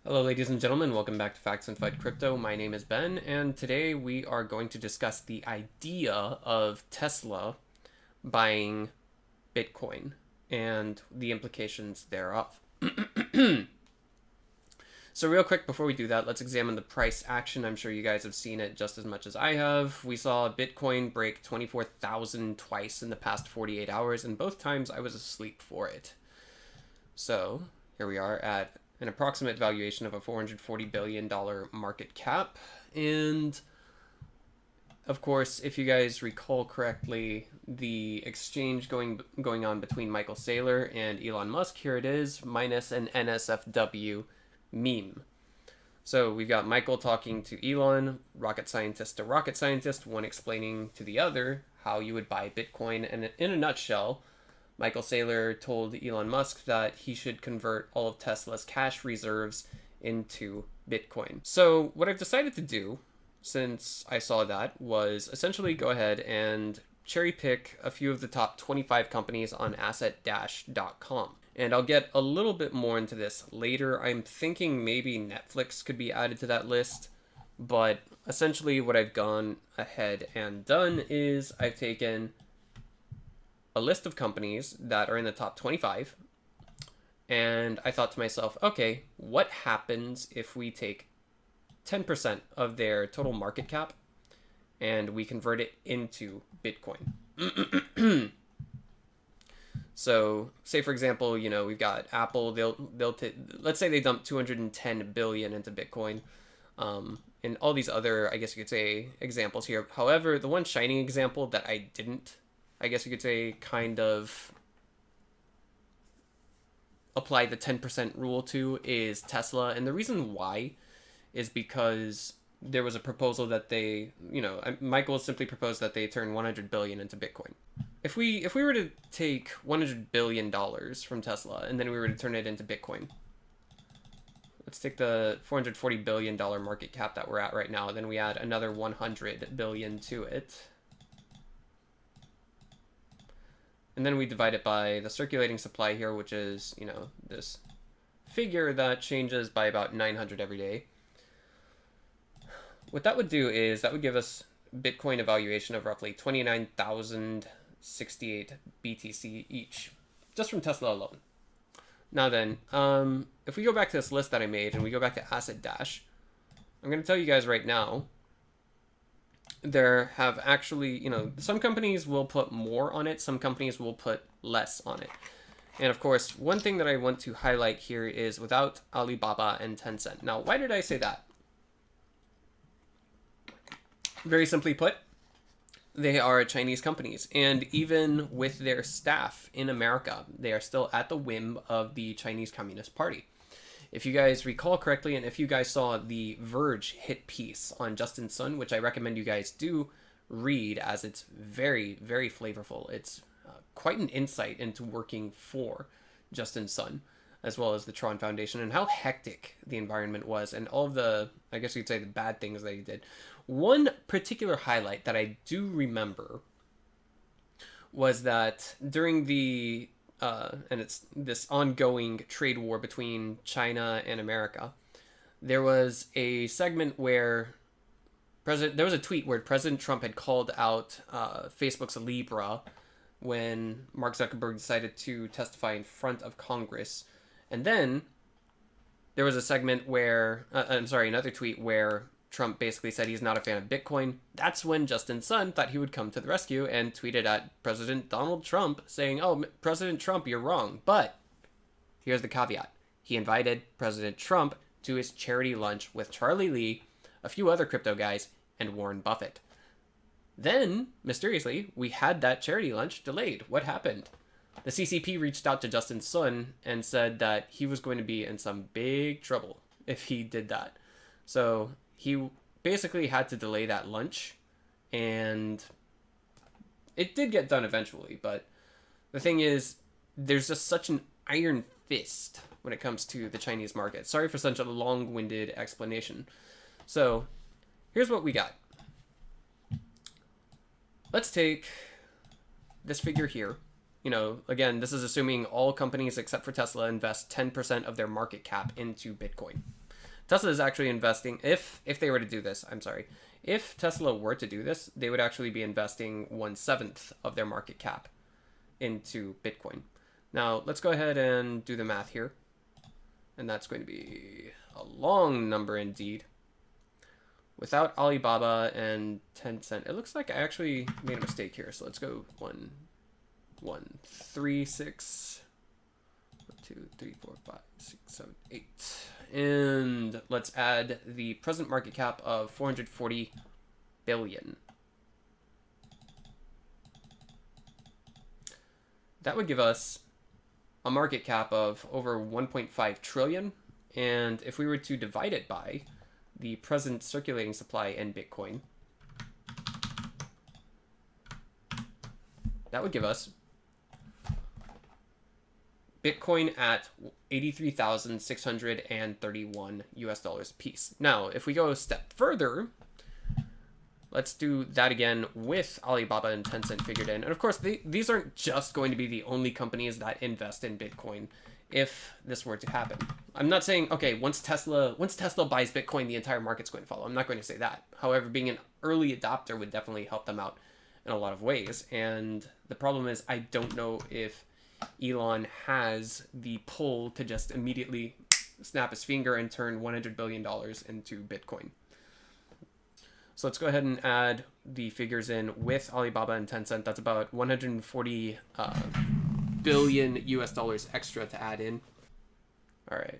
Hello, ladies and gentlemen. Welcome back to Facts and Fight Crypto. My name is Ben, and today we are going to discuss the idea of Tesla buying Bitcoin and the implications thereof. So real quick, before we do that, let's examine the price action. I'm sure you guys have seen it just as much as I have. We saw Bitcoin break 24,000 twice in the past 48 hours, and both times I was asleep for it. So here we are at an approximate valuation of a $440 billion market cap. And of course, if you guys recall correctly, the exchange going on between Michael Saylor and Elon Musk, here it is, minus an NSFW meme. So we've got Michael talking to Elon, rocket scientist to rocket scientist, one explaining to the other how you would buy Bitcoin. And in a nutshell, Michael Saylor told Elon Musk that he should convert all of Tesla's cash reserves into Bitcoin. So what I've decided to do, since I saw that, was essentially go ahead and cherry pick a few of the top 25 companies on asset-com. And I'll get a little bit more into this later. I'm thinking maybe Netflix could be added to that list. But essentially what I've gone ahead and done is I've taken a list of companies that are in the top 25, and I thought to myself, okay, what happens if we take 10% of their total market cap and we convert it into Bitcoin? So say for example, we've got Apple, let's say they dump 210 billion into Bitcoin, and all these other, I guess you could say, examples here. However, the one shining example that I didn't, I guess you could say, kind of apply the 10% rule to is Tesla. And the reason why is because there was a proposal that they, Michael simply proposed that they turn 100 billion into Bitcoin. If we were to take $100 billion from Tesla and then we were to turn it into Bitcoin, let's take the $440 billion market cap that we're at right now, then we add another 100 billion to it. And then we divide it by the circulating supply here, which is, this figure that changes by about 900 every day. What that would do is that would give us Bitcoin evaluation of roughly 29,068 BTC each, just from Tesla alone. Now then, if we go back to this list that I made and we go back to Asset Dash, I'm going to tell you guys right now, there have actually, some companies will put more on it, some companies will put less on it. And of course, one thing that I want to highlight here is without Alibaba and Tencent. Now, why did I say that? Very simply put, they are Chinese companies, and even with their staff in America, they are still at the whim of the Chinese Communist Party. If you guys recall correctly, and if you guys saw the Verge hit piece on Justin Sun, which I recommend you guys do read, as it's very, very flavorful. It's quite an insight into working for Justin Sun, as well as the Tron Foundation, and how hectic the environment was, and all of the, I guess you'd say, the bad things that he did. One particular highlight that I do remember was that during the and it's this ongoing trade war between China and America, there was a segment where there was a tweet where President Trump had called out Facebook's Libra when Mark Zuckerberg decided to testify in front of Congress. And then there was a segment where, another tweet where Trump basically said he's not a fan of Bitcoin. That's when Justin Sun thought he would come to the rescue and tweeted at President Donald Trump saying, "Oh, President Trump, you're wrong." But here's the caveat. He invited President Trump to his charity lunch with Charlie Lee, a few other crypto guys, and Warren Buffett. Then, mysteriously, we had that charity lunch delayed. What happened? The CCP reached out to Justin Sun and said that he was going to be in some big trouble if he did that. So he basically had to delay that lunch, and it did get done eventually. But the thing is, there's just such an iron fist when it comes to the Chinese market. Sorry for such a long-winded explanation. So here's what we got. Let's take this figure here. Again, this is assuming all companies except for Tesla invest 10% of their market cap into Bitcoin. Tesla is actually investing, if they were to do this, I'm sorry, if Tesla were to do this, they would actually be investing 1/7 of their market cap into Bitcoin. Now, let's go ahead and do the math here. And that's going to be a long number indeed. Without Alibaba and Tencent, it looks like I actually made a mistake here. So let's go 1, 3, 6, 1, 2, 3, 4, 5, 6, 7, 8. And let's add the present market cap of 440 billion. That would give us a market cap of over 1.5 trillion. And if we were to divide it by the present circulating supply in Bitcoin, that would give us Bitcoin at 83,631 US dollars a piece. Now, if we go a step further, let's do that again with Alibaba and Tencent figured in. And of course, these aren't just going to be the only companies that invest in Bitcoin if this were to happen. I'm not saying, okay, once Tesla buys Bitcoin, the entire market's going to follow. I'm not going to say that. However, being an early adopter would definitely help them out in a lot of ways. And the problem is, I don't know if Elon has the pull to just immediately snap his finger and turn $100 billion into Bitcoin. So let's go ahead and add the figures in with Alibaba and Tencent. That's about 140 billion US dollars extra to add in. All right,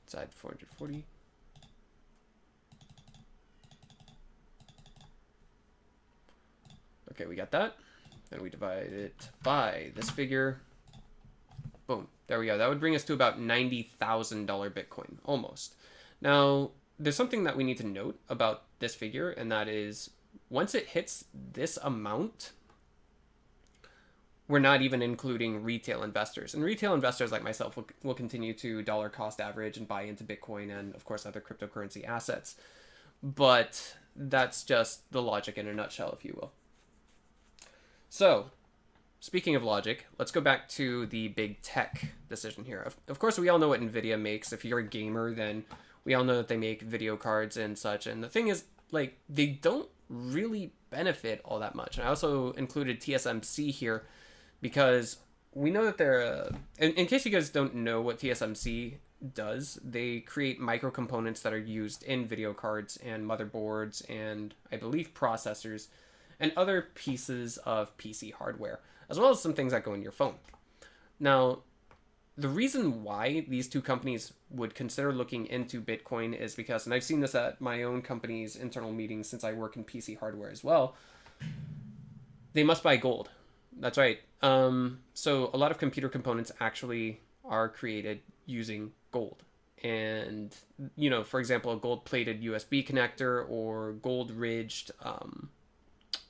let's add 440. Okay, we got that. Then we divide it by this figure. Boom, there we go. That would bring us to about $90,000 Bitcoin, almost. Now, there's something that we need to note about this figure, and that is once it hits this amount, we're not even including retail investors. And retail investors like myself will continue to dollar cost average and buy into Bitcoin and, of course, other cryptocurrency assets. But that's just the logic in a nutshell, if you will. So, speaking of logic, let's go back to the big tech decision here. Of course, we all know what NVIDIA makes. If you're a gamer, then we all know that they make video cards and such. And the thing is, like, they don't really benefit all that much. And I also included TSMC here because we know that they're... in case you guys don't know what TSMC does, they create micro components that are used in video cards and motherboards and, I believe, processors and other pieces of PC hardware, as well as some things that go in your phone. Now, the reason why these two companies would consider looking into Bitcoin is because, and I've seen this at my own company's internal meetings since I work in PC hardware as well, they must buy gold. That's right. So a lot of computer components actually are created using gold. And, you know, for example, a gold-plated USB connector or gold-ridged,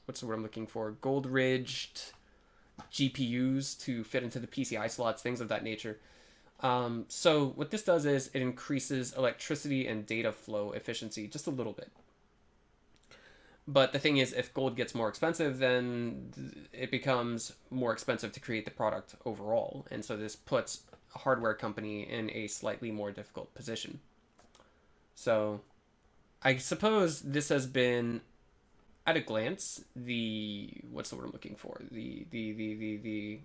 what's the word I'm looking for? Gold-ridged GPUs to fit into the PCI slots, things of that nature. So what this does is it increases electricity and data flow efficiency just a little bit. But the thing is, if gold gets more expensive, then it becomes more expensive to create the product overall. And so this puts a hardware company in a slightly more difficult position. So I suppose this has been, at a glance, what's the word I'm looking for? The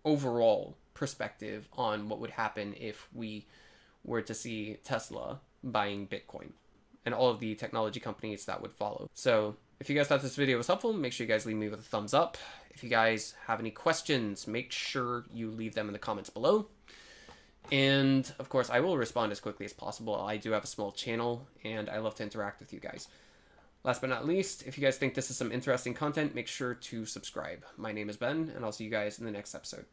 overall perspective on what would happen if we were to see Tesla buying Bitcoin and all of the technology companies that would follow. So if you guys thought this video was helpful, make sure you guys leave me with a thumbs up. If you guys have any questions, make sure you leave them in the comments below. And of course, I will respond as quickly as possible. I do have a small channel and I love to interact with you guys. Last but not least, if you guys think this is some interesting content, make sure to subscribe. My name is Ben, and I'll see you guys in the next episode.